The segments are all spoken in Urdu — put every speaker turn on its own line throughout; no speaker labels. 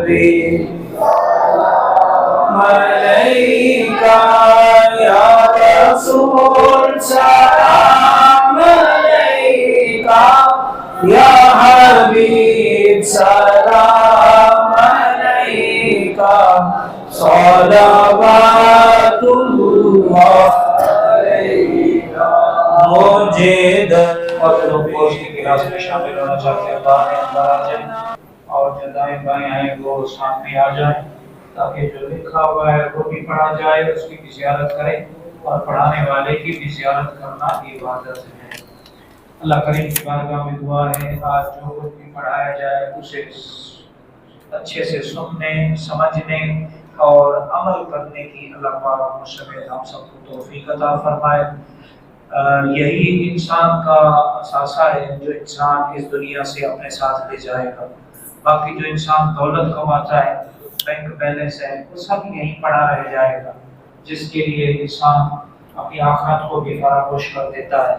حبیب سلام علیکہ یا رسول سلام علیکہ یا حبیب سلام علیکہ صلوات اللہ علیکہ. مجھے در اور لوگ پوچھ کے کلاس میں شامل ہونا چاہتے ہیں اللہ نے اندر آ جائیں اور جو دائیں بائیں آئیں وہ سامنے آ جائیں تاکہ جو لکھا ہوا ہے وہ بھی پڑھا جائے، اس کی بھی زیارت کریں اور پڑھانے والے کی بھی زیارت کرنا عبادت ہے. اللہ کریم کی بارگاہ میں دعا ہے آج جو کچھ بھی پڑھایا جائے اسے اچھے سے سننے، سمجھنے اور عمل کرنے کی اللہ پاک ہم سب کو توفیق عطا فرمائے. یہی انسان کا اثاثہ ہے جو انسان اس دنیا سے اپنے ساتھ لے جائے گا. باقی جو انسان دولت کماتا ہے، بینک بیلنس ہے، وہ سب یہیں پڑا رہ جائے گا، جس کے لیے انسان اپنی آخرت کو بھی فراموش کر دیتا ہے.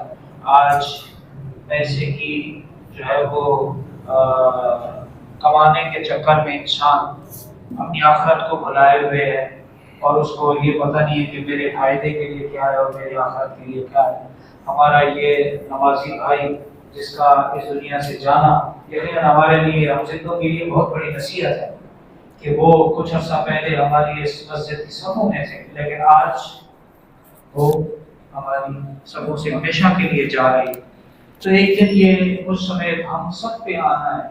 آج پیسے کی جو ہے وہ کمانے کے چکر میں انسان اپنی آخرت کو بھلائے ہوئے ہے اور اس کو یہ پتہ نہیں ہے کہ میرے فائدے کے لیے کیا ہے اور میری آخرت کے لیے کیا ہے. ہمارا یہ نمازی بھائی جس کا اس دنیا سے جانا یقیناً ہمارے لیے ہم زندوں کے لیے بہت بڑی نصیحت ہے کہ وہ کچھ عرصہ پہلے ہماری اس مسجد کی صفوں میں تھے، لیکن آج وہ ہماری صفوں سے ہمیشہ کے لیے جا رہی ہے. تو ایک دن یہ اس سمے ہم سب پہ آنا ہے.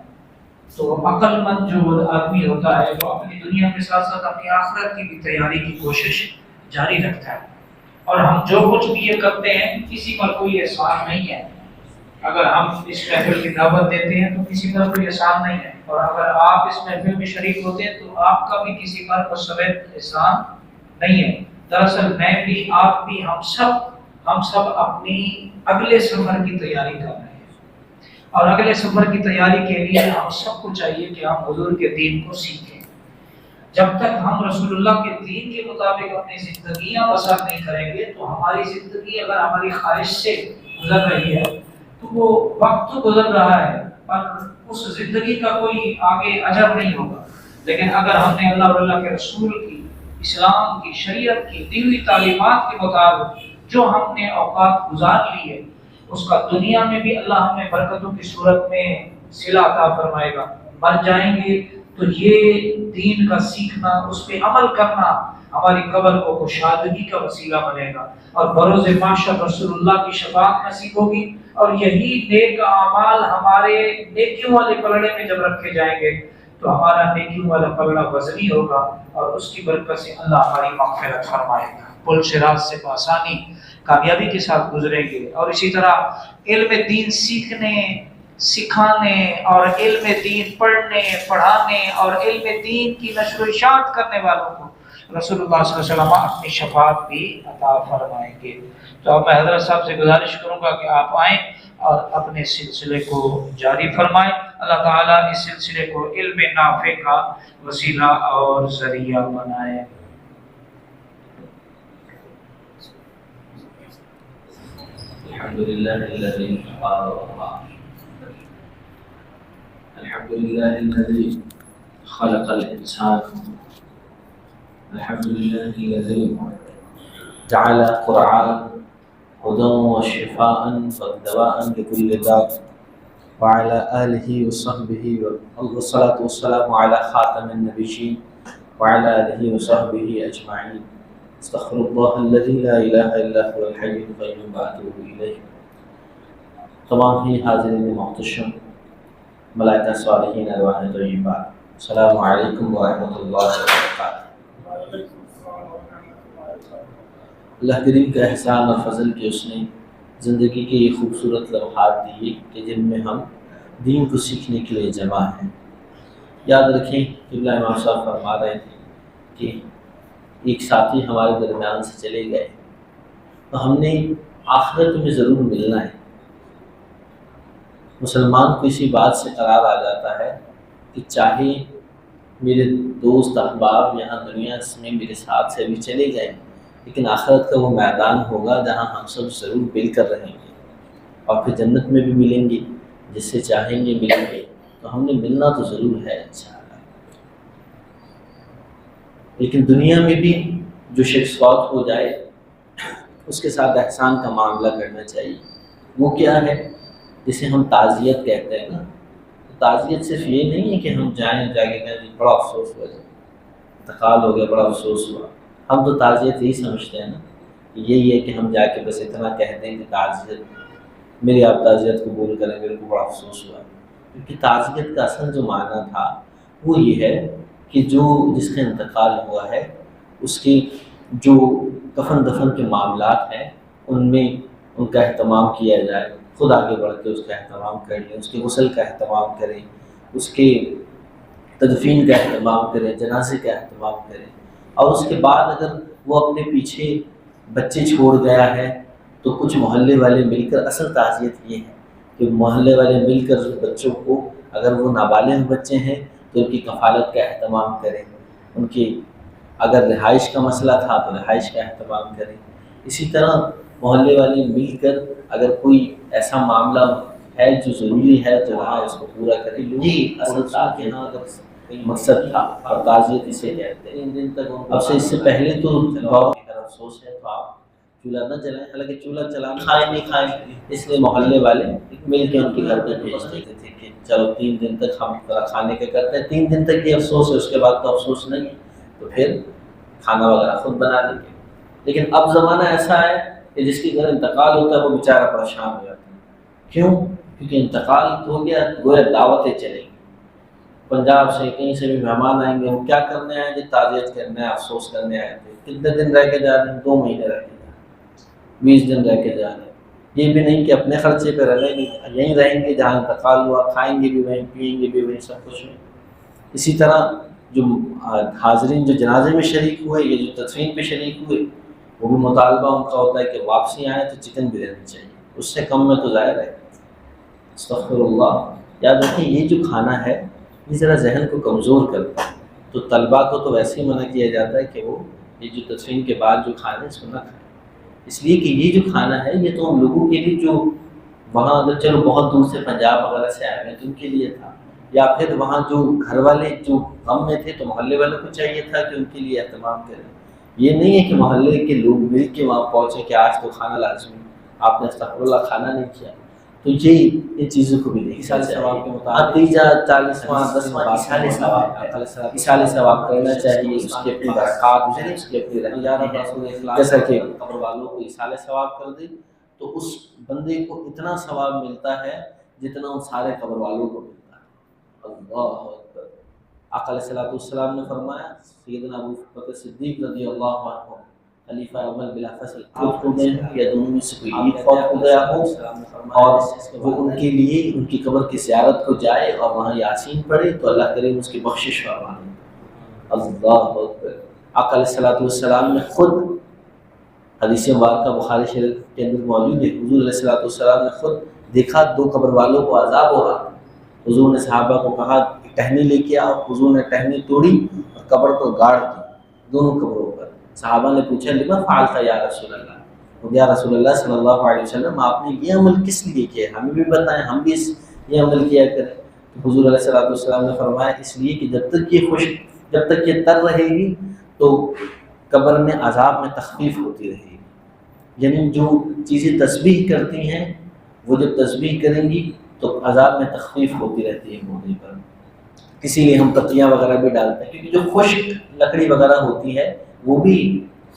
تو عقل مند جو آدمی ہوتا ہے وہ اپنی دنیا کے ساتھ ساتھ اپنی آخرت کی بھی تیاری کی کوشش جاری رکھتا ہے. اور ہم جو کچھ بھی یہ کرتے ہیں کسی پر کوئی احسان نہیں ہے. اگر ہم اس محفل کی دعوت دیتے ہیں تو کسی پر کوئی احسان نہیں ہے، اور اگر آپ اس محفل میں شریک ہوتے ہیں تو آپ کا بھی کسی پر مسبت احسان نہیں ہے. دراصل میں بھی، آپ بھی، ہم سب اپنی اگلے سفر کی تیاری کر رہے ہیں. اور اگلے سفر کی تیاری کے لیے ہم سب کو چاہیے کہ ہم حضور کے دین کو سیکھیں. جب تک ہم رسول اللہ کے دین کے مطابق اپنی زندگیاں بسر نہیں کریں گے تو ہماری زندگی اگر ہماری خواہش سے گزر رہی ہے تو وہ وقت تو گزر رہا ہے پر اس زندگی کا کوئی آگے اجر نہیں ہوگا. لیکن اگر ہم نے اللہ اور اللہ کے رسول کی، اسلام کی، شریعت کی، دینی تعلیمات کے مطابق جو ہم نے اوقات گزار لی ہے اس کا دنیا میں بھی اللہ ہمیں برکتوں کی صورت میں صلہ عطا فرمائے گا. مر جائیں گے تو یہ دین کا سیکھنا، اس پہ عمل کرنا ہماری قبر کو کشادگی کا وسیلہ بنے گا اور بروز محشر رسول اللہ کی شفاعت نصیب ہوگی. اور یہی نیک اعمال ہمارے نیکیوں والے پلڑے میں جب رکھے جائیں گے تو ہمارا نیکیوں والا پلڑا وزنی ہوگا اور اس کی برکت سے اللہ ہماری مغفرت فرمائے گا. پل صراط سے بآسانی کامیابی کے ساتھ گزریں گے. اور اسی طرح علم دین سیکھنے، سکھانے اور علم دین پڑھنے، پڑھانے اور علم دین کی نشر و اشاعت کرنے والوں کو رسول اللہ صلی اللہ علیہ وسلم اپنی شفاعت بھی عطا فرمائیں گے. تو اب میں حضرت صاحب سے گزارش کروں گا کہ آپ آئیں اور اپنے سلسلے کو جاری فرمائیں. اللہ تعالیٰ اس سلسلے کو علم نافع کا وسیلہ اور ذریعہ بنائے.
الحمدللہ الذي خلق الإنسان. الحمدللہ الذي جعل القرآن هدى وشفاء ودواء لكل داء. وعلى آله وصحبه والصلاة والسلام على خاتم النبيين وعلى آله وصحبه أجمعين. استغفر الله الذي لا إله إلا هو الحي القيوم وأتوب إليه. تمام ہی حاضرین محتشم، ملائکہ صالحین، ارواح طیبات، السلام علیکم ورحمۃ اللہ وبرکاتہ. اللہ کریم کا احسان اور فضل کہ اس نے زندگی کے یہ خوبصورت لمحات دیے کہ جن میں ہم دین کو سیکھنے کے لیے جمع ہیں. یاد رکھیں قبلہ امام صاحب فرما رہے تھے کہ ایک ساتھی ہمارے درمیان سے چلے گئے تو ہم نے آخرت میں ضرور ملنا ہے. مسلمان کو اسی بات سے قرار آ جاتا ہے کہ چاہے میرے دوست احباب یہاں دنیا میں میرے ساتھ سے بھی چلے گئے لیکن آخرت کا وہ میدان ہوگا جہاں ہم سب ضرور مل کر رہیں گے اور پھر جنت میں بھی ملیں گے، جس سے چاہیں گے ملیں گے. تو ہم نے ملنا تو ضرور ہے انشاءاللہ. لیکن دنیا میں بھی جو شخص فوت ہو جائے اس کے ساتھ احسان کا معاملہ کرنا چاہیے۔ وہ کیا ہے؟ جسے ہم تعزیت کہتے ہیں نا، تعزیت صرف یہ نہیں ہے کہ ہم جائیں جا کے کہیں بڑا افسوس ہوا، انتقال ہو گیا بڑا افسوس ہوا۔ ہم تو تعزیت یہی سمجھتے ہیں نا، یہی ہے کہ ہم جا کے بس اتنا کہتے ہیں کہ تعزیت، میری آپ تعزیت قبول کریں، میرے کو بڑا افسوس ہوا۔ کیونکہ تعزیت کا اصل جو معنی تھا وہ یہ ہے کہ جو جس کا انتقال ہوا ہے اس کی جو کفن دفن کے معاملات ہیں ان میں ان کا اہتمام کیا جائے، خود آگے بڑھ کے اس کا اہتمام کر لیں، اس کے غسل کا اہتمام کریں، اس کے تدفین کا اہتمام کریں، جنازے کا اہتمام کریں۔ اور اس کے بعد اگر وہ اپنے پیچھے بچے چھوڑ گیا ہے تو کچھ محلے والے مل کر، اصل تعزیت یہ ہے کہ محلے والے مل کر بچوں کو، اگر وہ نابالغ بچے ہیں تو ان کی کفالت کا اہتمام کریں، ان کی اگر رہائش کا مسئلہ تھا تو رہائش کا اہتمام کریں۔ اسی طرح محلے والے مل کر اگر کوئی ایسا معاملہ ہے جو ضروری ہے تو وہاں اس کو پورا کریں۔ یہ اصل تعزیت مقصد تھا، اور تعزیت اسے کہتے ہیں۔ 3 دن تک اب سے اس سے پہلے تو دور کی طرف افسوس ہے تو آپ چولہا نہ جلائیں، حالانکہ چولہا چلانا کھائیں نہیں کھائیں، اس لیے محلے والے مل کے ان کے گھر پہ بھیج دیتے تھے کہ چلو 3 دن تک ہم کھانے کا کرتے ہیں، 3 دن تک یہ افسوس ہے، اس کے بعد تو افسوس نہیں ہے، تو پھر کھانا وغیرہ خود بنا لیں گے۔ لیکن اب زمانہ ایسا ہے کہ جس کے گھر انتقال ہوتا ہے وہ بیچارہ پریشان ہو جاتا ہے۔ کیوں؟ کیونکہ انتقال ہو گیا، گویا دعوتیں چلیں گی، پنجاب سے کہیں سے بھی مہمان آئیں گے، وہ کیا کرنے آئے تھے؟ تعزیت کرنے، افسوس کرنے آئے تھے۔ کتنے دن رہ کے جا رہے ہیں؟ 2 مہینے رہ کے جا رہے ہیں، 20 دن رہ کے جا رہے ہیں۔ یہ بھی نہیں کہ اپنے خرچے پہ رہیں گے، یہیں رہیں گے جہاں انتقال ہوا، کھائیں گے بھی وہیں، پئیں گے بھی وہیں، سب کچھ وہیں۔ اسی طرح جو حاضرین جو جنازے میں شریک ہوئے، یہ جو تدفین پہ شریک ہوئے، وہ بھی مطالبہ ان کا ہوتا ہے کہ واپسی آئیں تو چکن بریانی چاہیے، اس سے کم میں تو ظاہر ہے۔ استغفر اللہ۔ یاد رکھیں یہ جو کھانا ہے یہ ذرا ذہن کو کمزور کرتا ہے، تو طلباء کو تو ویسے ہی منع کیا جاتا ہے کہ وہ یہ جو تدفین کے بعد جو کھانا ہے اس کو نہ کھائیں، اس لیے کہ یہ جو کھانا ہے یہ تو ہم لوگوں کے لیے جو وہاں اگر چلو بہت دور سے پنجاب وغیرہ سے آئے ہیں تو ان کے لیے تھا، یا پھر وہاں جو گھر والے جو غم میں تھے تو محلے والوں کو چاہیے تھا کہ ان کے لیے اہتمام کریں۔ یہ نہیں ہے کہ محلے کے لوگ مل کے وہاں پہنچے کہ آج تو کھانا لازمی، آپ نے استغفر اللہ کھانا نہیں کیا، تو یہ ان چیزوں کو بھی نہیں۔ اصال ثواب کے مطابق تیجا 40واں 10واں اصال ثواب ہے، اصال ثواب کرنا چاہیے، اس کی اپنی برکات ہے، اس کی اپنی رحمت ہے۔ جیسا کہ قبر والوں کو اصال ثواب کر دے تو اس بندے کو اتنا ثواب ملتا ہے جتنا ان سارے قبر والوں کو ملتا ہے۔ اللہ اکبر۔ آقا علیہ الصلوۃ والسلام نے فرمایا، سیدنا ابو بکر صدیق رضی اللہ عنہ خلیفہ اول بلا فصل فوت ہو گئے یا دونوں میں سے کوئی ایک فوت ہو گیا ہو، اور وہ ان کے لیے ان کی قبر کی زیارت کو جائے اور وہاں یاسین پڑھے تو اللہ کریم اس کی بخشش فرمائے۔ اللہ اکبر۔ آقا علیہ الصلوۃ والسلام نے خود، حدیث مبارکہ بخاری شریف کے اندر موجود ہے، حضور علیہ الصلوۃ والسلام نے خود دیکھا 2 قبر والوں کو عذاب ہو رہا، حضور نے صحابہ کو کہا ٹہنی لے کے آؤ، حضور نے ٹہنی توڑی اور قبر کو گاڑ دی، دونوں قبروں پر۔ صحابہ نے پوچھا لما فعلت یا رسول اللہ، یا رسول اللہ صلی اللہ علیہ وسلم آپ نے یہ عمل کس لیے کیا، ہمیں بھی بتائیں، ہم بھی یہ عمل کیا کریں۔ تو حضور علیہ الصلوۃ والسلام نے فرمایا اس لیے کہ جب تک یہ تر رہے گی تو قبر میں عذاب میں تخفیف ہوتی رہے گی، یعنی جو چیزیں تسبیح کرتی ہیں وہ جب تسبیح کریں گی تو عذاب میں تخفیف ہوتی رہتی ہے مردے پر۔ اسی لیے ہم پتیاں وغیرہ بھی ڈالتے ہیں، کیونکہ جو خشک لکڑی وغیرہ ہوتی ہے وہ بھی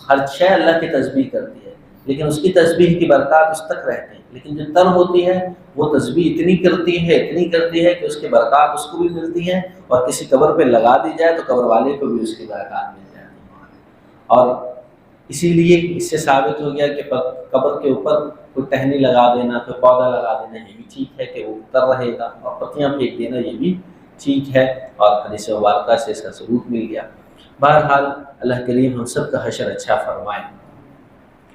ہر شے اللہ کی تسبیح کرتی ہے، لیکن اس کی تسبیح کی برکات اس تک رہتے ہیں، لیکن جو تر ہوتی ہے وہ تسبیح اتنی کرتی ہے کہ اس کی برکات اس کو بھی ملتی ہیں، اور کسی قبر پہ لگا دی جائے تو قبر والے کو بھی اس کی برکات مل جاتی ہے۔ اور اسی لیے اس سے ثابت ہو گیا کہ قبر کے اوپر کوئی ٹہنی لگا دینا، کوئی پودا لگا دینا یہ بھی ٹھیک ہے کہ وہ تر رہے گا، اور پتیاں پھینک دینا یہ بھی ٹھیک ہے، اور حدیث مبارکہ سے اس کا ثبوت مل گیا۔ بہرحال اللہ کریم ہم سب کا حشر اچھا فرمائے۔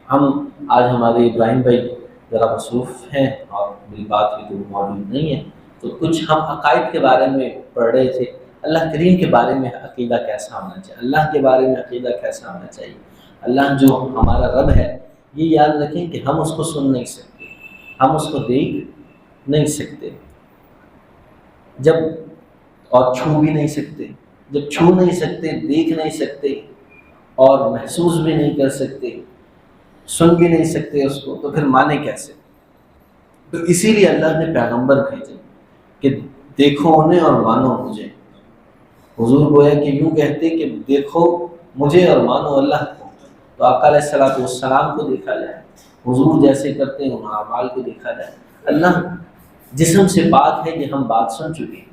ہم آج ہمارے ابراہیم بھائی ذرا مصروف ہیں اور میری بات بھی تو موجود نہیں ہے، تو کچھ ہم عقائد کے بارے میں پڑھ رہے تھے، اللہ کریم کے بارے میں عقیدہ کیسا ہونا چاہیے، اللہ کے بارے میں عقیدہ کیسا ہونا چاہیے۔ اللہ جو ہمارا رب ہے یہ یاد رکھیں کہ ہم اس کو سن نہیں سکتے، ہم اس کو دیکھ نہیں سکتے، جب اور چھو بھی نہیں سکتے، جب چھو نہیں سکتے، دیکھ نہیں سکتے اور محسوس بھی نہیں کر سکتے، سن بھی نہیں سکتے اس کو، تو پھر مانے کیسے؟ تو اسی لیے اللہ نے پیغمبر بھیجے کہ دیکھو انہیں اور مانو مجھے۔ حضور گویا کہ یوں کہتے کہ دیکھو مجھے اور مانو اللہ کو۔ تو آقا علیہ الصلوۃ والسلام کو دیکھا جائے، حضور جیسے کرتے ہیں ان اعمال کو دیکھا جائے۔ اللہ جسم سے پاک ہے، یہ ہم بات سن چکے ہیں۔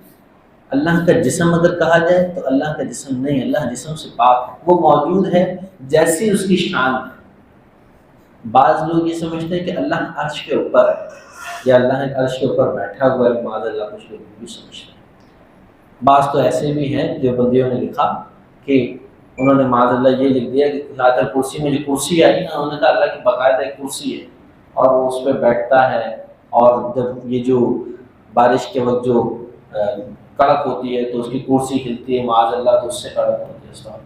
اللہ کا جسم اگر کہا جائے تو اللہ کا جسم نہیں، اللہ جسم سے پاک ہے، وہ موجود ہے جیسی اس کی شان ہے۔ بعض لوگ یہ سمجھتے ہیں کہ اللہ عرش کے اوپر ہے یا اللہ عرش کے اوپر بیٹھا ہوا ہے، معاذ اللہ کچھ لوگ بھی سمجھتے ہیں۔ بعض تو ایسے بھی ہیں جو بندیوں نے لکھا کہ انہوں نے معاذ اللہ یہ لکھ دیا کہ ذات کرسی میں جو کرسی آئی نا، انہوں نے کہا اللہ کی باقاعدہ ایک کرسی ہے اور وہ اس پہ بیٹھتا ہے، اور جب یہ جو بارش کے وقت جو کڑک ہوتی ہے تو اس کی کرسی ہلتی ہے معاذ اللہ، تو اس سے کڑک ہوتی ہے۔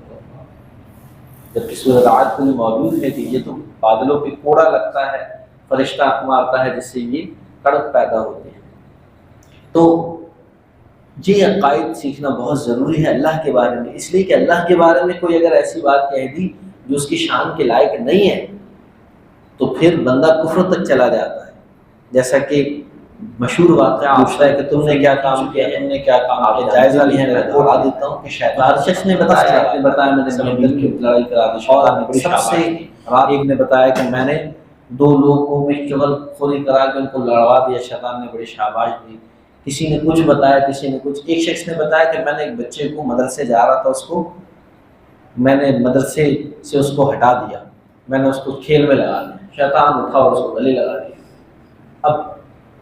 جبکہ سورہ رعد میں موجود ہے کہ یہ تو بادلوں پہ کوڑا لگتا ہے، فرشتہ مارتا ہے جس سے یہ کڑک پیدا ہوتی ہے۔ تو یہ عقائد سیکھنا بہت ضروری ہے اللہ کے بارے میں، اس لیے کہ اللہ کے بارے میں کوئی اگر ایسی بات کہہ دی جو اس کی شان کے لائق نہیں ہے تو پھر بندہ کفر تک چلا جاتا ہے۔ جیسا کہ مشہور واقعہ پوچھتا ہے کہ تم نے کیا کام کیا، تم نے کیا کام کیا، جائزہ لیا ہے۔ بتا دیتا ہوں کہ شیطان شخص نے بتایا میں نے سمندر کی لڑائی کرا دی، اور سب سے ایک نے بتایا کہ میں نے دو لوگوں کو چغل خوری کرا کے ان کو لڑوا دیا، شیطان نے بڑی شاباش دی۔ کسی نے کچھ بتایا، کسی نے کچھ۔ ایک شخص نے بتایا کہ میں نے ایک بچے کو مدرسے جا رہا تھا، اس کو میں نے مدرسے سے اس کو ہٹا دیا، میں نے اس کو کھیل میں لگا دیا، شیطان اٹھا اور اس کو گلے لگا دیا۔ اب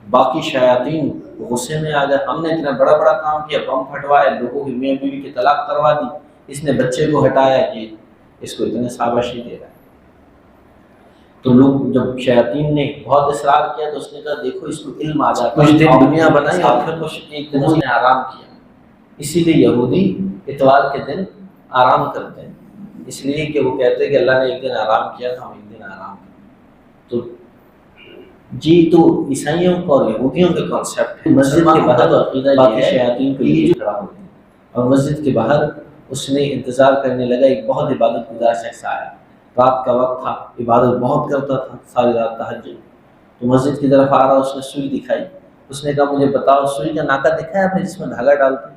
باقی شیاطین غصے میں آ گئے، ہم نے اتنا بڑا بڑا کام کیا، بم پھٹوائے، لوگوں کی میاں بیوی کی طلاق کروا دی، اس نے بچے کو ہٹایا کہ اس کو اتنے شاباشی دے رہا ہے۔ تو لوگ جب شیاطین نے بہت اصرار کیا تو اس نے کہا دیکھو اس کو علم آ جاتا ہے، کچھ دن دنیا بنائی اور پھر کچھ ایک دن اس نے آرام کیا۔ اسی لیے یہودی اتوار کے دن آرام کرتے ہیں، اس لیے کہ وہ کہتے ہیں کہ اللہ نے ایک دن آرام کیا تھا، ہم ایک دن آرام کریں۔ تو جی تو عیسائیوں کو اور یہودیوں کے کانسیپٹ ہے۔ مسجد کے باہر عقیدہ باقی شیاطین کو یہ کھڑا ہوتے ہیں، اور مسجد کے باہر اس نے انتظار کرنے لگا، ایک بہت عبادت گزار شخص آیا، رات کا وقت تھا، عبادت بہت کرتا تھا، ساری رات تہجد۔ تو مسجد کی طرف آ رہا، اس نے سوئی دکھائی، اس نے کہا مجھے بتاؤ سوئی کا ناکہ دکھا ہے آپ نے جس میں دھاگا ڈالتے ہیں؟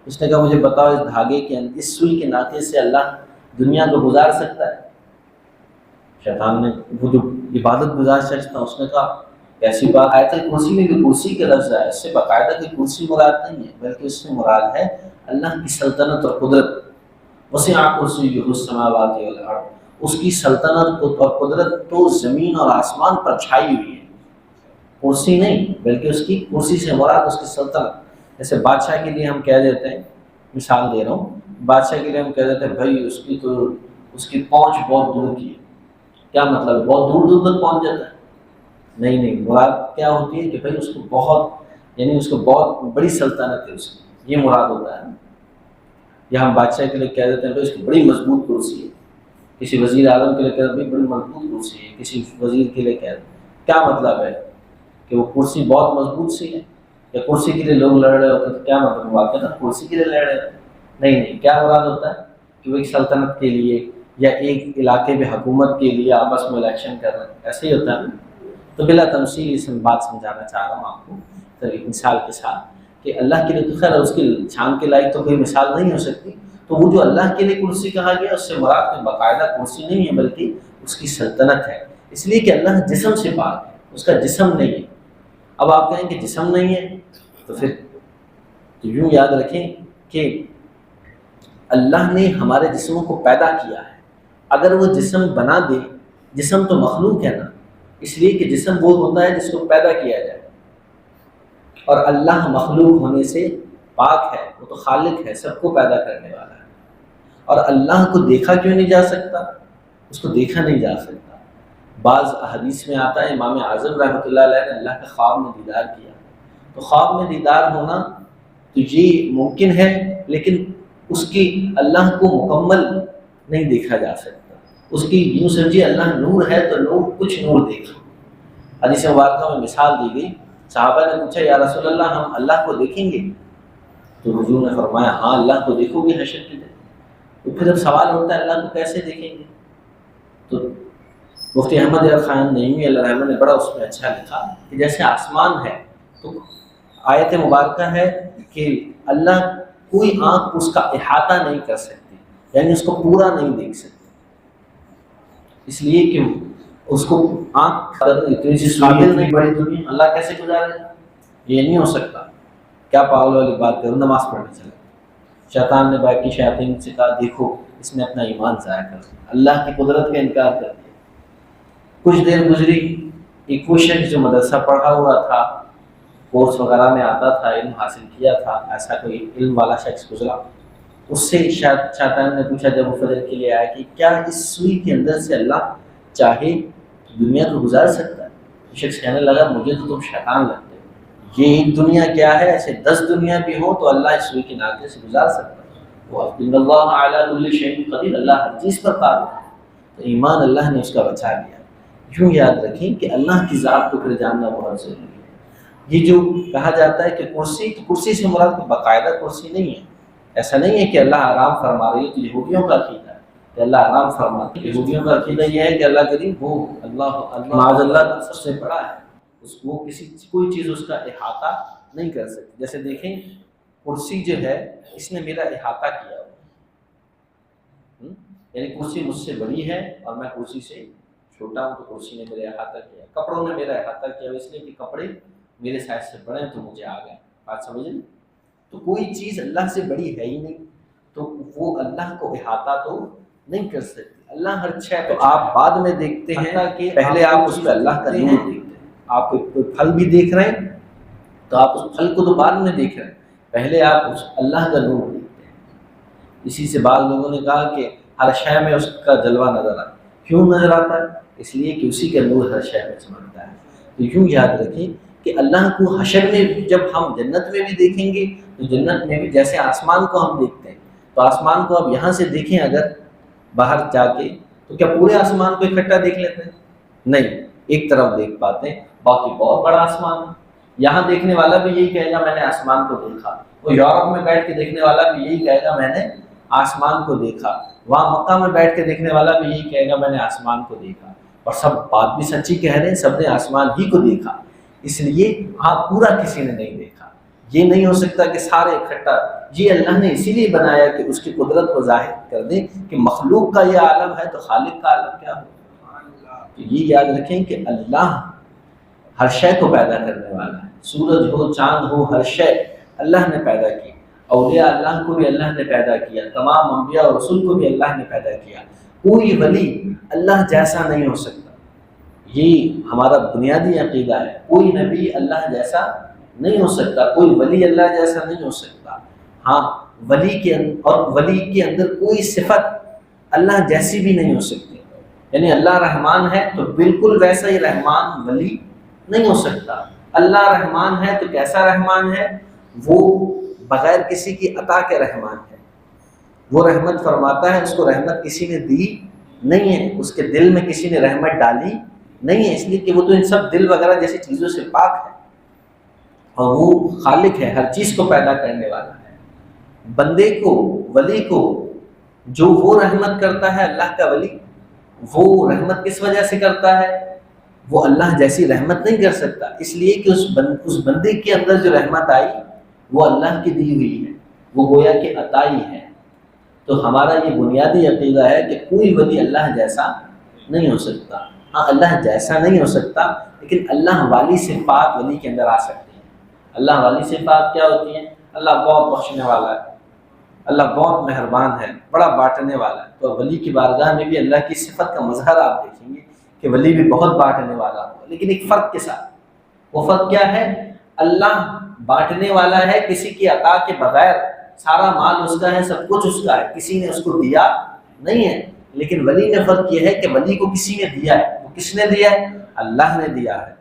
اس نے کہا مجھے بتاؤ اس دھاگے کے اس سوئی کے ناکے سے اللہ دنیا کو گزار سکتا ہے؟ شیطان نے، وہ جو عبادت گزار شخص تھا، اس نے کہا ایسی بات آیت الکرسی میں بھی کرسی کا لفظ ہے، اس سے باقاعدہ کی کرسی مراد نہیں ہے، بلکہ اس سے مراد ہے اللہ کی سلطنت اور قدرت۔ وسع کرسیہ السماوات والارض، اس کی سلطنت اور قدرت تو زمین اور آسمان پر چھائی ہوئی ہے، کرسی نہیں، بلکہ اس کی کرسی سے مراد اس کی سلطنت۔ جیسے بادشاہ کے لیے ہم کہہ دیتے ہیں، مثال دے رہا ہوں، بادشاہ کے لیے ہم کہہ دیتے ہیں بھائی اس کی پہنچ بہت دور کی ہے۔ کیا مطلب ہے؟ بہت دور دور تک پہنچ جاتا ہے؟ نہیں، مراد کیا ہوتی ہے کہ بھائی اس کو بہت، یعنی اس کو بہت بڑی سلطنت ہے اس کی، یہ مراد ہوتا ہے۔ یا ہم بادشاہ کے لیے کہہ دیتے ہیں بھائی اس کی بڑی مضبوط کرسی ہے، کسی وزیر اعظم کے لیے کہہ دیتے ہیں بڑی مضبوط کرسی ہے، کسی وزیر کے لیے کہہ دیتے ہیں۔ کیا مطلب ہے کہ وہ کرسی بہت مضبوط سی ہے، یا کرسی کے لیے لوگ لڑ رہے ہوتے ہیں؟ کیا مطلب واقعہ تھا کرسی کے لیے لڑ رہے ہوتے ہیں؟ نہیں، کیا مراد ہوتا ہے کہ وہ ایک سلطنت کے لیے یا ایک علاقے میں حکومت کے لیے آپس میں الیکشن کر رہے ہیں، ایسے ہی ہوتا ہے۔ تو بلا تمثیل اس میں بات سمجھانا چاہ رہا ہوں آپ کو ایک مثال کے ساتھ کہ اللہ کے لیے تو خیر اس کی شان کے لائق تو کوئی مثال نہیں ہو سکتی۔ تو وہ جو اللہ کے لیے کرسی کہا گیا اس سے مراد کوئی باقاعدہ کرسی نہیں ہے، بلکہ اس کی سلطنت ہے، اس لیے کہ اللہ جسم سے پاک ہے، اس کا جسم نہیں ہے۔ اب آپ کہیں کہ جسم نہیں ہے تو پھر تو یوں یاد رکھیں کہ اللہ نے ہمارے جسموں کو پیدا کیا ہے، اگر وہ جسم بنا دے، جسم تو مخلوق ہے نا، اس لیے کہ جسم وہ ہوتا ہے جس کو پیدا کیا جائے، اور اللہ مخلوق ہونے سے پاک ہے، وہ تو خالق ہے، سب کو پیدا کرنے والا ہے۔ اور اللہ کو دیکھا کیوں نہیں جا سکتا؟ اس کو دیکھا نہیں جا سکتا۔ بعض احادیث میں آتا ہے امام اعظم رحمۃ اللہ علیہ نے اللہ کے خواب میں دیدار کیا، تو خواب میں دیدار ہونا تو یہ ممکن ہے، لیکن اس کی اللہ کو مکمل نہیں دیکھا جا سکتا۔ اس کی یوں سمجھیے اللہ نور ہے تو نور کچھ نور دیکھا۔ حدیث مبارکہ میں مثال دی گئی، صحابہ نے پوچھا یا رسول اللہ ہم اللہ کو دیکھیں گے؟ تو حضور نے فرمایا ہاں اللہ کو دیکھو گے حشر کے دن۔ تو پھر جب سوال ہوتا ہے اللہ کو کیسے دیکھیں گے، تو مفتی احمد یار خان نعیمی اللہ رحمہ نے بڑا اس میں اچھا لکھا کہ جیسے آسمان ہے تو آیت مبارکہ ہے کہ اللہ کوئی آنکھ اس کا احاطہ نہیں کر سکتی، یعنی اس کو پورا نہیں دیکھ سکتی، اس لیے کہ اس کو آنکھ اتنی سی قابل نہیں، بڑی دنیا اللہ کیسے گزارے گا، یہ نہیں ہو سکتا۔ کیا پاگل والی بات کروں، نماز پڑھنے چلے، شیطان نے باقی شیاطین سے کہا دیکھو اس نے اپنا ایمان ضائع کر دیا، اللہ کی قدرت کا انکار کر دیا۔ کچھ دیر گزری، ایک وہ شخص جو مدرسہ پڑھا ہوا تھا، کورس وغیرہ میں آتا تھا، علم حاصل کیا تھا، ایسا کوئی علم والا شخص گزرا، اس سے شیطان نے پوچھا جب وہ فجر کے لیے آیا کہ کیا اس سوئی کے اندر سے اللہ چاہے تو دنیا کو گزار سکتا ہے؟ وہ شخص کہنے لگا مجھے تو تم شیطان لگتے ہو، یہ ایک دنیا کیا ہے، ایسے 10 دنیا بھی ہوں تو اللہ اس سوئی کے ناکے سے گزار سکتا ہے، وہ ان اللہ علی کل شیء قدیر، اللہ ہر چیز پر قادر ہے۔ تو ایمان اللہ نے اس کا بچا لیا۔ یوں یاد رکھیں کہ اللہ کی ذات کو پھر جاننا بہت ضروری ہے۔ یہ جو کہا جاتا ہے کہ کرسی، تو کرسی سے مراد کوئی باقاعدہ کرسی نہیں ہے، ایسا نہیں ہے کہ اللہ آرام فرما رہی ہے، تو یہودیوں کا عقیدہ ہے کہ اللہ آرام فرما رہی ہے۔ یہودیوں کا عقیدہ یہ ہے کہ اللہ کریم وہ اللہ معاذ اللہ سب سے بڑا ہے، وہ کوئی چیز اس کا احاطہ نہیں کر سکتی۔ جیسے دیکھیں کرسی جو ہے اس نے میرا احاطہ کیا ہوا، یعنی کرسی مجھ سے بڑی ہے اور میں کرسی سے چھوٹا ہوں، تو کرسی نے میرا احاطہ کیا۔ کپڑوں نے میرا احاطہ کیا اس لیے کہ کپڑے میرے سائز سے بڑے ہیں تو مجھے آ گئے، بات سمجھیں؟ تو کوئی چیز اللہ سے بڑی ہے ہی نہیں، تو وہ اللہ کو احاطہ تو نہیں کر سکتی۔ اللہ ہر شے تو آپ بعد میں دیکھتے ہیں کہ پہلے آپ اس پہ اللہ کا نور دیکھتے ہیں۔ آپ کوئی پھل بھی دیکھ رہے ہیں تو آپ اس پھل کو تو بعد میں دیکھ رہے ہیں، پہلے آپ اس اللہ کا نور دیکھتے ہیں۔ اسی سے بعض لوگوں نے کہا کہ ہر شے میں اس کا جلوہ نظر آتا ہے۔ کیوں نظر آتا ہے؟ اس لیے کہ اسی کا نور ہر شے میں چمکتا ہے۔ تو یوں یاد رکھیں کہ اللہ کو حشر میں بھی جب ہم جنت میں بھی دیکھیں گے تو جنت میں بھی جیسے آسمان کو ہم دیکھتے ہیں، تو آسمان کو اب یہاں سے دیکھیں اگر باہر جا کے تو کیا پورے آسمان کو اکٹھا دیکھ لیتے ہیں؟ نہیں، ایک طرف دیکھ پاتے ہیں، باقی بہت بڑا آسمان ہے۔ یہاں دیکھنے والا بھی یہی کہے گا میں نے آسمان کو دیکھا، وہ یورپ میں بیٹھ کے دیکھنے والا بھی یہی کہے گا میں نے آسمان کو دیکھا، وہاں مکہ میں بیٹھ کے دیکھنے والا بھی یہی کہے گا میں نے آسمان کو دیکھا، اور سب بات بھی سچی کہہ رہے ہیں، سب نے آسمان ہی کو دیکھا۔ اس لیے آپ پورا کسی نے نہیں دیکھا، یہ نہیں ہو سکتا کہ سارے اکٹھا، یہ اللہ نے اسی لیے بنایا کہ اس کی قدرت کو ظاہر کر دیں کہ مخلوق کا یہ عالم ہے تو خالق کا عالم کیا ہو۔ تو یہ یاد رکھیں کہ اللہ ہر شے کو پیدا کرنے والا ہے، سورج ہو، چاند ہو، ہر شے اللہ نے پیدا کی۔ اولیاء اللہ کو بھی اللہ نے پیدا کیا، تمام انبیاء اور رسول کو بھی اللہ نے پیدا کیا۔ کوئی ولی اللہ جیسا نہیں ہو سکتا، یہ ہمارا بنیادی عقیدہ ہے۔ کوئی نبی اللہ جیسا نہیں ہو سکتا، کوئی ولی اللہ جیسا نہیں ہو سکتا۔ ہاں ولی کے اندر کوئی صفت اللہ جیسی بھی نہیں ہو سکتی، یعنی اللہ رحمان ہے تو بالکل ویسا ہی رحمان ولی نہیں ہو سکتا۔ اللہ رحمان ہے تو کیسا رحمان ہے؟ وہ بغیر کسی کی عطا کے رحمان ہے، وہ رحمت فرماتا ہے، اس کو رحمت کسی نے دی نہیں ہے، اس کے دل میں کسی نے رحمت ڈالی نہیں ہے، اس لیے کہ وہ تو ان سب دل وغیرہ جیسی چیزوں سے پاک ہے، اور وہ خالق ہے، ہر چیز کو پیدا کرنے والا ہے۔ بندے کو، ولی کو جو وہ رحمت کرتا ہے، اللہ کا ولی، وہ رحمت کس وجہ سے کرتا ہے؟ وہ اللہ جیسی رحمت نہیں کر سکتا، اس لیے کہ اس بندے کے اندر جو رحمت آئی وہ اللہ کی دی ہوئی ہے، وہ گویا کہ عطائی ہے۔ تو ہمارا یہ بنیادی عقیدہ ہے کہ کوئی ولی اللہ جیسا نہیں ہو سکتا۔ ہاں اللہ جیسا نہیں ہو سکتا، لیکن اللہ والی صفات ولی کے اندر آ سکتی ہیں۔ اللہ والی صفات کیا ہوتی ہیں؟ اللہ بہت بخشنے والا ہے، اللہ بہت مہربان ہے، بڑا بانٹنے والا ہے۔ تو ولی کی بارگاہ میں بھی اللہ کی صفت کا مظہر آپ دیکھیں گے کہ ولی بھی بہت بانٹنے والا ہو، لیکن ایک فرق کے ساتھ۔ وہ فرق کیا ہے؟ اللہ بانٹنے والا ہے کسی کی عطا کے بغیر، سارا مال اس کا ہے، سب کچھ اس کا ہے، کسی نے اس کو دیا نہیں ہے۔ لیکن ولی میں فرق یہ ہے کہ ولی کو کسی نے دیا ہے، وہ کس نے دیا ہے؟ اللہ نے دیا ہے۔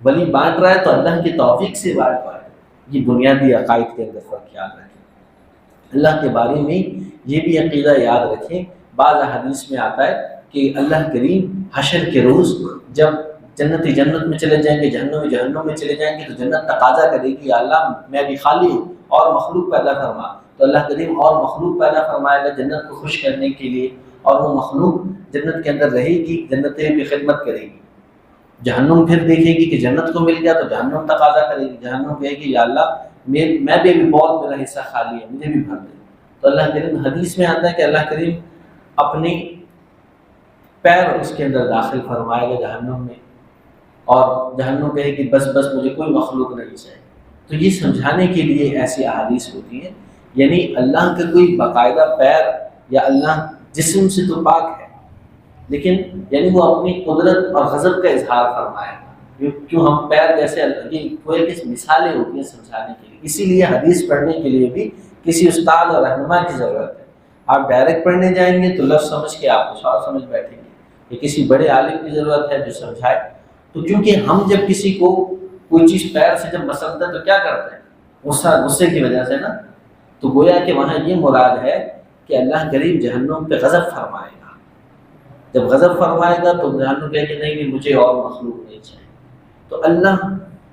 ولی بانٹ رہا ہے تو اللہ کی توفیق سے بانٹ رہا ہے۔ یہ بنیادی عقائد کے اندر فرق یاد رکھیں۔ اللہ کے بارے میں یہ بھی عقیدہ یاد رکھیں، بعض حدیث میں آتا ہے کہ اللہ کریم حشر کے روز جب جنتی جنت میں چلے جائیں گے، جہنم میں چلے جائیں گے، تو جنت تقاضا کرے گی یا اللہ میں بھی خالی ہوں اور مخلوق پیدا فرما۔ تو اللہ کریم اور مخلوق پیدا فرمائے گا جنت کو خوش کرنے کے لیے، اور وہ مخلوق جنت کے اندر رہے گی، جنتیں بھی خدمت کرے گی۔ جہنم پھر دیکھے گی کہ جنت کو مل گیا تو جہنم تقاضا کرے گی، جہنم کہے گی یا اللہ میں بھی بہت میرا حصہ خالی ہے، مجھے بھی بھر دے۔ تو اللہ کریم حدیث میں آتا ہے کہ اللہ کریم اپنی پیر اس کے اندر داخل فرمائے گا جہنم میں، اور جہنم کہے کہ بس بس مجھے کوئی مخلوق نہیں چاہیے۔ تو یہ سمجھانے کے لیے ایسی احادیث ہوتی ہیں، یعنی اللہ کا کوئی باقاعدہ پیر یا اللہ جسم سے تو پاک ہے، لیکن یعنی وہ اپنی قدرت اور غضب کا اظہار فرمائے گا۔ کیوں ہم پیر جیسے اللہ کی کوئی کس مثالیں ہوتی ہیں سمجھانے کے لیے، اسی لیے حدیث پڑھنے کے لیے بھی کسی استاد اور رہنما کی ضرورت ہے۔ آپ ڈائریکٹ پڑھنے جائیں گے تو لفظ سمجھ کے آپ کچھ اور سمجھ بیٹھیں گے، یہ کسی بڑے عالم کی ضرورت ہے جو سمجھائے۔ تو کیونکہ ہم جب کسی کو کوئی چیز پیر سے جب مسلتے ہیں تو کیا کرتے ہیں؟ غصے کی وجہ سے نا، تو گویا کہ وہاں یہ مراد ہے کہ اللہ کریم جہنم پہ غضب فرمائے گا۔ جب غضب فرمائے گا تو جہنم کہے کہ نہیں مجھے اور مخلوق نہیں چاہیے۔ تو اللہ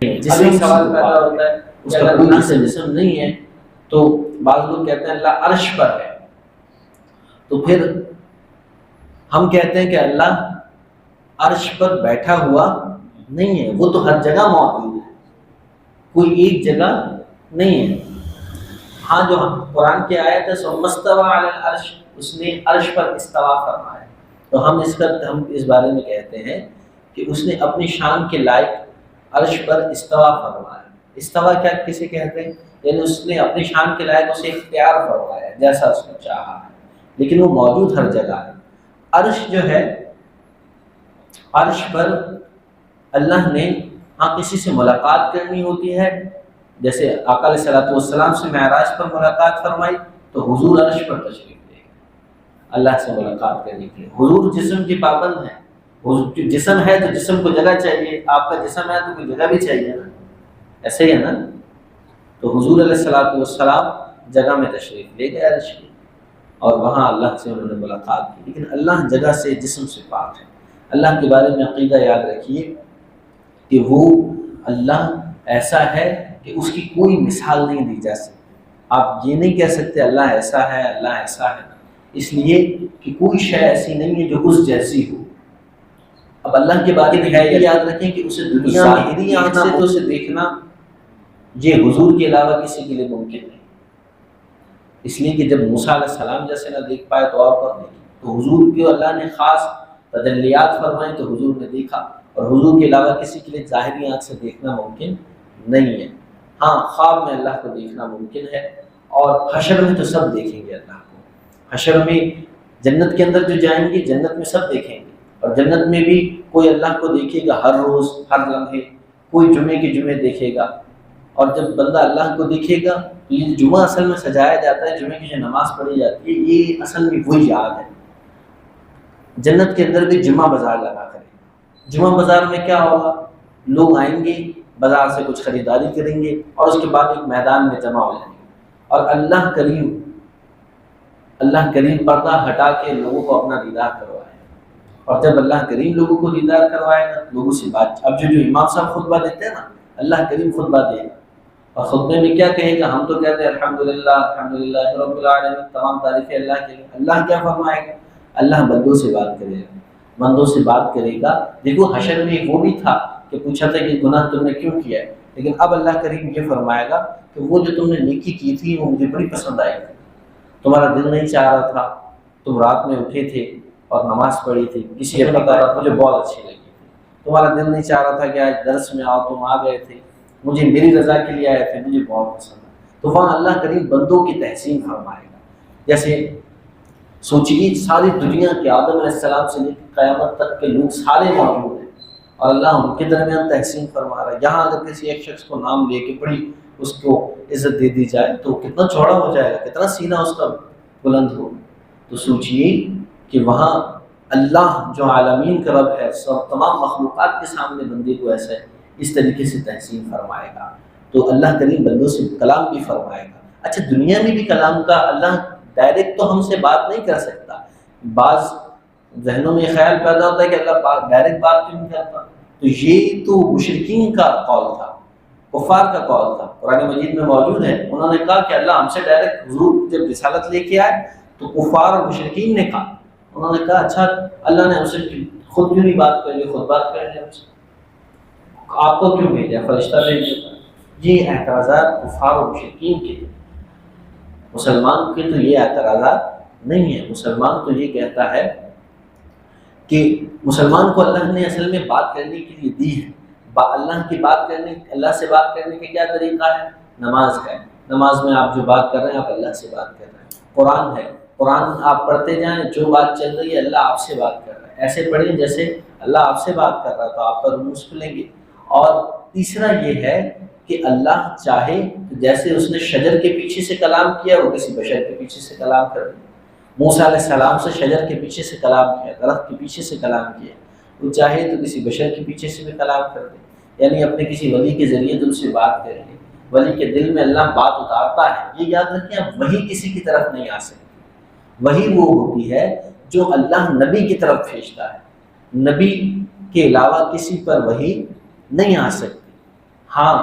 جسم سوال پیدا ہوتا ہے، اس کا کوئی جسم نہیں ہے، تو بعض لوگ کہتے ہیں اللہ عرش پر ہے، تو پھر ہم کہتے ہیں کہ اللہ عرش پر بیٹھا ہوا نہیں ہے، وہ تو ہر جگہ موجود ہے، کوئی ایک جگہ نہیں ہے۔ ہاں جو قرآن کی آیت ہے ثم استوى علی العرش، اس نے عرش پر استوا فرمایا، تو ہم اس بارے میں کہتے ہیں کہ اس نے اپنی شان کے لائق عرش پر استوا فرمایا۔ استوا کیا کسے کہتے ہیں؟ یعنی اس نے اپنی شان کے لائق اسے اختیار فرمایا جیسا اس نے چاہا ہے، لیکن وہ موجود ہر جگہ ہے۔ عرش جو ہے، عرش پر اللہ نے ہاں کسی سے ملاقات کرنی ہوتی ہے، جیسے آقا علیہ الصلوۃ والسلام سے معراج پر ملاقات فرمائی تو حضور عرش پر تشریف لے گئے اللہ سے ملاقات کرنے کے لیے۔ حضور جسم کی پابند ہیں، جسم ہے تو جسم کو جگہ چاہیے، آپ کا جسم ہے تو کوئی جگہ بھی چاہیے نا، ایسے ہی ہے نا۔ تو حضور علیہ الصلوۃ والسلام جگہ میں تشریف لے گئے عرش کی، اور وہاں اللہ سے انہوں نے ملاقات کی، لیکن اللہ جگہ سے جسم سے پاک ہے۔ اللہ کے بارے میں عقیدہ یاد رکھیے کہ وہ اللہ ایسا ہے کہ اس کی کوئی مثال نہیں دی جا سکتی۔ آپ یہ نہیں کہہ سکتے اللہ ایسا ہے، اللہ ایسا ہے، اس لیے کہ کوئی شے ایسی نہیں ہے جو اس جیسی ہو۔ اب اللہ کے بارے میں یہ یاد رکھیں کہ اسے دنیا میں ظاہری آنکھ سے تو اسے دیکھنا یہ حضور کے علاوہ کسی کے لیے ممکن نہیں، اس لیے کہ جب موسیٰ علیہ السلام جیسے نہ دیکھ پائے تو اور کون دیکھے؟ تو حضور کو اللہ نے خاص تجلیات فرمائیں تو حضور نے دیکھا، اور حضور کے علاوہ کسی کے لیے ظاہری آنکھ سے دیکھنا ممکن نہیں ہے۔ ہاں خواب میں اللہ کو دیکھنا ممکن ہے، اور حشر میں تو سب دیکھیں گے اللہ کو۔ حشر میں جنت کے اندر جو جائیں گے جنت میں سب دیکھیں گے، اور جنت میں بھی کوئی اللہ کو دیکھے گا ہر روز ہر لمحے، کوئی جمعے کے جمعے دیکھے گا۔ اور جب بندہ اللہ کو دیکھے گا تو یہ جمعہ اصل میں سجایا جاتا ہے، جمعے کی جو نماز پڑھی جاتی ہے یہ اصل میں وہی یاد ہے۔ جنت کے اندر بھی جمعہ بازار لگا کرے، جمعہ بازار میں کیا ہوگا؟ لوگ آئیں گے بازار سے کچھ خریداری کریں گے، اور اس کے بعد ایک میدان میں جمع ہو جائیں گے، اور اللہ کریم پردہ ہٹا کے لوگوں کو اپنا دیدار کروائے، اور جب اللہ کریم لوگوں کو دیدار کروائے گا لوگوں سے بات۔ اب جو امام صاحب خطبہ دیتے ہیں نا، اللہ کریم خطبہ دے گا، اور خطبے میں کیا کہے گا؟ ہم تو کہتے ہیں الحمدللہ الحمدللہ رب العالمین، تمام تعریفیں اللہ کے لیے۔ اللہ کیا فرمائے گا؟ اللہ بندوں سے بات کرے گا، بندوں سے بات کرے گا۔ دیکھو حشر میں وہ بھی تھا کہ پوچھا تھا کہ گناہ تم نے کیوں کیا ہے، لیکن اب اللہ کریم یہ فرمائے گا کہ وہ جو تم نے نیکی کی تھی وہ مجھے بڑی پسند آئی تھی، تمہارا دل نہیں چاہ رہا تھا، تم رات میں اٹھے تھے اور نماز پڑھی تھی، کسی نے بتایا مجھے بہت اچھی لگی تھی، تمہارا دل نہیں چاہ رہا تھا کہ آج درس میں آؤ، تم آ گئے تھے، مجھے میری رضا کے لیے آئے تھے، مجھے بہت پسند ہے۔ تو وہاں اللہ کریم بندوں کی تحسین فرمائے گا۔ جیسے سوچیے ساری دنیا کے آدم علیہ السلام سے لے کے قیامت تک کے لوگ سارے موجود ہیں، اور اللہ ان کے درمیان تحسین فرما رہا ہے۔ یہاں اگر کسی ایک شخص کو نام لے کے بڑی اس کو عزت دے دی جائے تو کتنا چوڑا ہو جائے گا، کتنا سینہ اس کا بلند ہو۔ تو سوچیے کہ وہاں اللہ جو عالمین کا رب ہے، سب تمام مخلوقات کے سامنے بندے کو ایسا اس طریقے سے تحسین فرمائے گا۔ تو اللہ کریم بندوں سے کلام بھی فرمائے گا۔ اچھا دنیا میں بھی کلام کا اللہ ڈائریکٹ تو ہم سے بات نہیں کر سکتا، بعض ذہنوں میں خیال پیدا ہوتا ہے کہ اللہ ڈائریکٹ بات کیوں نہیں کرتا، تو یہ تو مشرکین کا قول تھا۔ کفار کا قول تھا، قرآن مجید میں موجود ہے. انہوں نے کہا کہ اللہ ہم سے ڈائریکٹ حضور جب رسالت لے کے آئے تو کفار اور مشرکین نے کہا، انہوں نے کہا اچھا اللہ نے ہم سے خود کیوں نہیں بات کر لی، خود بات کر لیں ہم سے، آپ کو کیوں بھیجا، فرشتہ بھیج دیتا. یہ اعتراضات کفار اور مشرکین کے ہیں. مسلمان کے تو یہ اعتراضات نہیں ہیں. مسلمان تو یہ کہتا ہے کہ مسلمان کو اللہ نے اصل میں بات کرنے کے لیے دی ہے. اللہ کی بات کرنے، اللہ سے بات کرنے کا کیا طریقہ ہے؟ نماز ہے. نماز میں آپ جو بات کر رہے ہیں آپ اللہ سے بات کر رہے ہیں. قرآن ہے، قرآن آپ پڑھتے جائیں، جو بات چل رہی ہے اللہ آپ سے بات کر رہا ہے. ایسے پڑھیں جیسے اللہ آپ سے بات کر رہا ہے، تو آپ پر منہ کھلیں گے. اور تیسرا یہ ہے کہ اللہ چاہے تو جیسے اس نے شجر کے پیچھے سے کلام کیا وہ کسی بشر کے پیچھے سے کلام کر دے. موسیٰ علیہ السلام سے شجر کے پیچھے سے کلام کیا، درخت کے پیچھے سے کلام کیا. وہ چاہے تو کسی بشر کے پیچھے سے بھی کلام کر دے، یعنی اپنے کسی ولی کے ذریعے تم سے بات کر لے. ولی کے دل میں اللہ بات اتارتا ہے. یہ یاد رکھیں اب وحی کسی کی طرف نہیں آ سکتی. وحی وہ ہوتی ہے جو اللہ نبی کی طرف بھیجتا ہے. نبی کے علاوہ کسی پر وحی نہیں آ سکتی. ہاں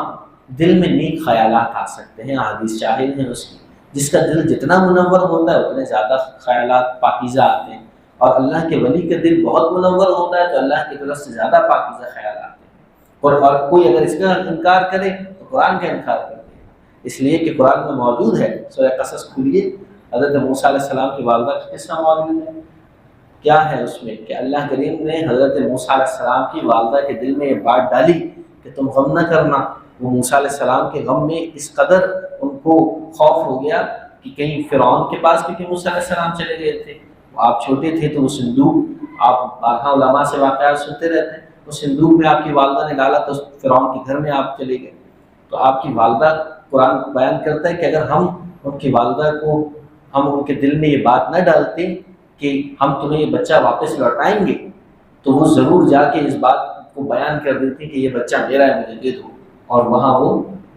دل میں نیک خیالات آ سکتے ہیں، حدیث شاہد ہیں اس کی. جس کا دل جتنا منور ہوتا ہے اتنے زیادہ خیالات پاکیزہ آتے ہیں، اور اللہ کے ولی کا دل بہت منور ہوتا ہے تو اللہ کی طرف سے زیادہ پاکیزہ خیالات آتے ہیں. اور کوئی اگر اس کا انکار کرے تو قرآن کا انکار کر دے، اس لیے کہ قرآن میں موجود ہے. سورہ قصص کھولیے، حضرت موسیٰ علیہ السلام کی والدہ کا قصہ موجود ہے. کیا ہے اس میں کہ اللہ کریم نے حضرت موسیٰ علیہ السلام کی والدہ کے دل میں یہ بات ڈالی کہ تم غم نہ کرنا. وہ موسیٰ علیہ السلام کے غم میں اس قدر ان کو خوف ہو گیا کہ کہیں فرعون کے پاس بھی موسیٰ علیہ السلام چلے گئے تھے. آپ چھوٹے تھے تو وہ صندوق، آپ بارہا علماء سے واقعات سنتے رہتے ہیں، وہ صندوق میں آپ کی والدہ نے ڈالا تو فرعون کے گھر میں آپ چلے گئے. تو آپ کی والدہ، قرآن بیان کرتا ہے کہ اگر ہم ان کی والدہ کو، ہم ان کے دل میں یہ بات نہ ڈالتے کہ ہم تمہیں یہ بچہ واپس لوٹائیں گے، تو وہ ضرور جا کے اس بات کو بیان کر دیتے کہ یہ بچہ میرا ہے، مجھے دے دو. اور وہاں وہ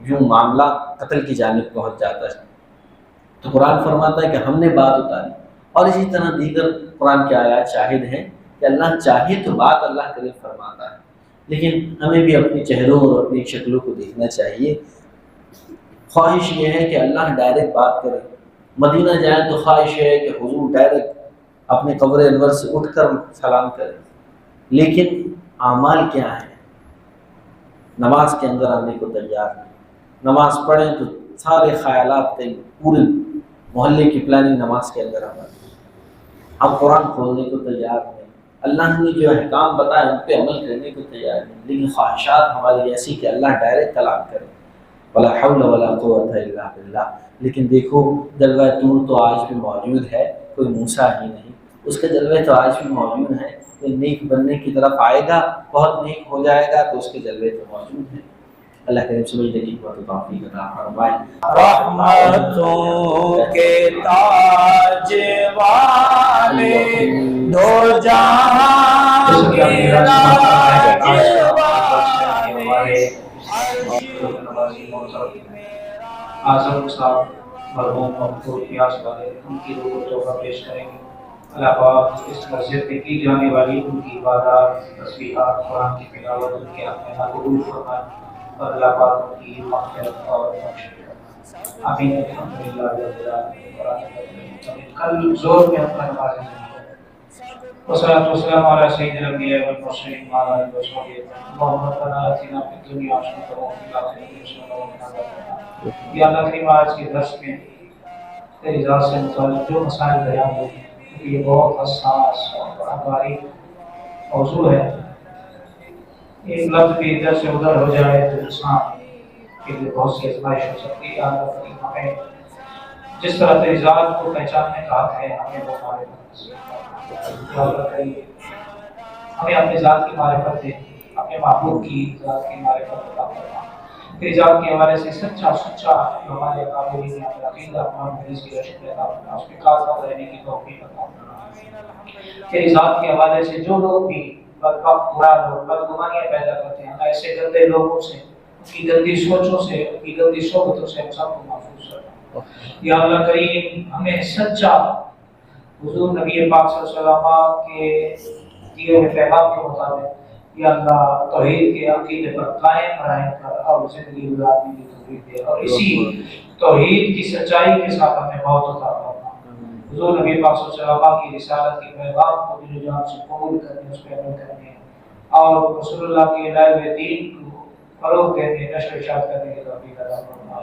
یوں معاملہ قتل کی جانب پہنچ جاتا ہے. تو قرآن فرماتا ہے کہ ہم نے بات اتاری. اور اسی طرح دیگر قرآن کے آیات شاہد ہیں کہ اللہ چاہے تو بات اللہ کریم فرماتا ہے. لیکن ہمیں بھی اپنے چہروں اور اپنی شکلوں کو دیکھنا چاہیے. خواہش یہ ہے کہ اللہ ڈائریکٹ بات کرے. مدینہ جائیں تو خواہش ہے کہ حضور ڈائریکٹ اپنے قبر انور سے اٹھ کر سلام کریں. لیکن اعمال کیا ہیں؟ نماز کے اندر آنے کو تیار نہیں. نماز پڑھیں تو سارے خیالات کئی پورے محلے کی پلاننگ نماز کے اندر آنا. ہم قرآن کھولنے کو تیار نہیں. اللہ نے جو احکام بتائے ان پہ عمل کرنے کو تیار نہیں. لیکن خواہشات ہماری ایسی کہ اللہ ڈائریکٹ کلام کرے. ولا حول ولا قوت الا باللہ. لیکن دیکھو جلوہ طور تو آج بھی موجود ہے، کوئی موسیٰ ہی نہیں. اس کے جلوے تو آج بھی موجود ہیں. کوئی نیک بننے کی طرف آئے گا، بہت نیک ہو جائے گا تو اس کے جلوے تو موجود ہیں. اللہ کریم سمجھنے کی بہت توفیق عطا فرمائے.
رحمتوں کے تاج والے دو جہاں کے راج والے اعظم صاحب مرحوم مقبول پیاس والے، ان کی روح کو تحفہ پیش کریں گے. اللہ پاک اس مسجد میں کی جانے والی ان کی عبادات، تسبیحات، قرآن کی تلاوت ان کے اپنے قبول فرمائے، اور اللہ پاک ان کی مغفرت اور بخشش. آمین. الحمدللہ رب العالمین. کل زور میں اپنا نماز والصلاة والسلام على سيد الأنبياء والمرسلين وعلى آله وصحبه. اللهم ربنا آتنا في الدنيا حسنة وفي الآخرة حسنة وقنا عذاب النار. یا اللہ کریم آج کے درس میں تیری ذات سے متعلق جو مسائل بیان ہوئے، یہ بہت حساس اور بڑا باریک موضوع ہے. ایک لفظ بھی ادھر سے ادھر ہو جائے تو انسان کے لیے بہت سی آزمائش ہو سکتی ہے. اللہ کریم ہمیں جس طرح تیری ذات کو پہچاننے کا حق ہے ہمیں وہ معرفت نصیب فرما. یا اللہ کریم ہمیں اپنے ذات کی معرفت دے، اپنے محبوب کی ذات کی معرفت عطا فرما. تیری ذات کے حوالے سے سچا ہمارے قابلین اپنا عقیدہ اپنا حدیث کی روشنی عطا فرما، اس کے کارساز رہنے کی توفیق عطا فرما. تیری ذات کے حوالے سے جو لوگ بھی بدبخت برا لوگ بدگمانیاں پیدا کرتے ہیں، ایسے گندے لوگوں سے، ان کی گندی سوچوں سے، ان کی گندی صحبتوں سے ہم سب کو محفوظ رکھنا. یا اللہ کریم ہمیں سچا حضور نبی پاک صلی اللہ علیہ وسلم کے دیے ہوئے پیغام کے مطابق یا اللہ توحید کے عقیدے پر قائم کر اور زندگی گزارنے کی توفیق دے، اور اسی توحید کی سچائی کے ساتھ ہمیں موت عطا فرما۔ حضور نبی پاک صلی اللہ علیہ وسلم کی رسالت کے پیغام کو دل و جان سے قبول کرنے، اس پہ عمل کرنے، اور رسول اللہ کے لائے ہوئے دین کو فروغ دینے، نشر و اشاعت کرنے کی توفیق عطا فرما۔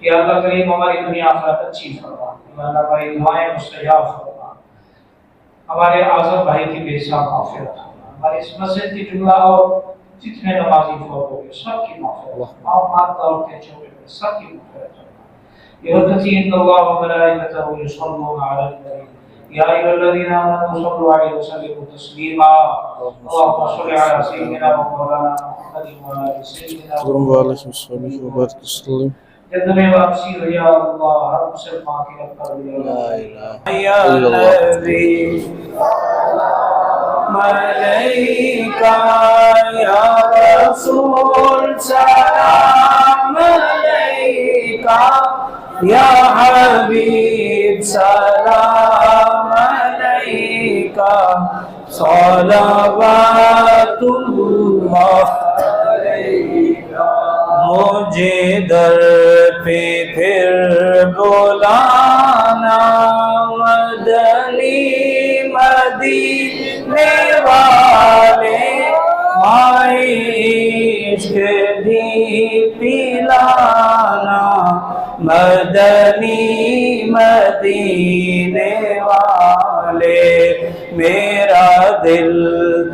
یا اللہ کریم ہماری دنیا آخرت اچھی فرما، یا اللہ ہماری دعائیں مستجاب فرما، ہمارے اعظم بھائی کی بے حساب معافرت فرما، ہماری اس مسجد کی جملہ اور جتنے نمازی فوت ہو گئے سب کی معافرت، اور مرد عورتیں چھوٹے بڑے سب کی معافرت فرما۔ برحمته ان الله وملائكته يصلون على النبي يا ايها الذين امنوا صلوا عليه وسلموا تسليما اللهم صل على سيدنا ومولانا محمد وعلى ال سيدنا
وسلم.
جد میں واپسی ہو یا اللہ ہر مسلمان کی رب کر دیا
یا نبی ملائکہ یا رسول سلام علیکہ یا حبیب سلام علیکہ صلوات اللہ علیکہ مجھے در پہ پھر بلانا مدنی مدینے والے عشق بھی پلانا مدنی مدینے والے میرا دل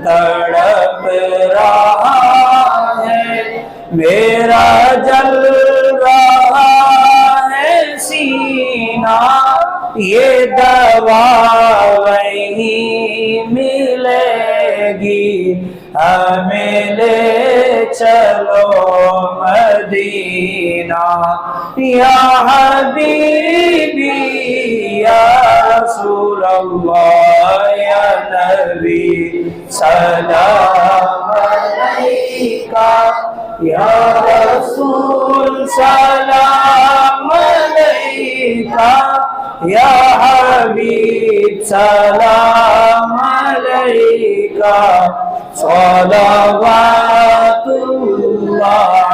تڑپ رہا ہے میرا جل رہا ہے سینہ یہ دوا وہیں ملے گی ہمیں لے چلو مدینہ یا حبیبی یا رسول اللہ یا نبی سلام علیکہ یا رسول سلام علیکہ یا حبیب سلام علیکہ صلوات اللہ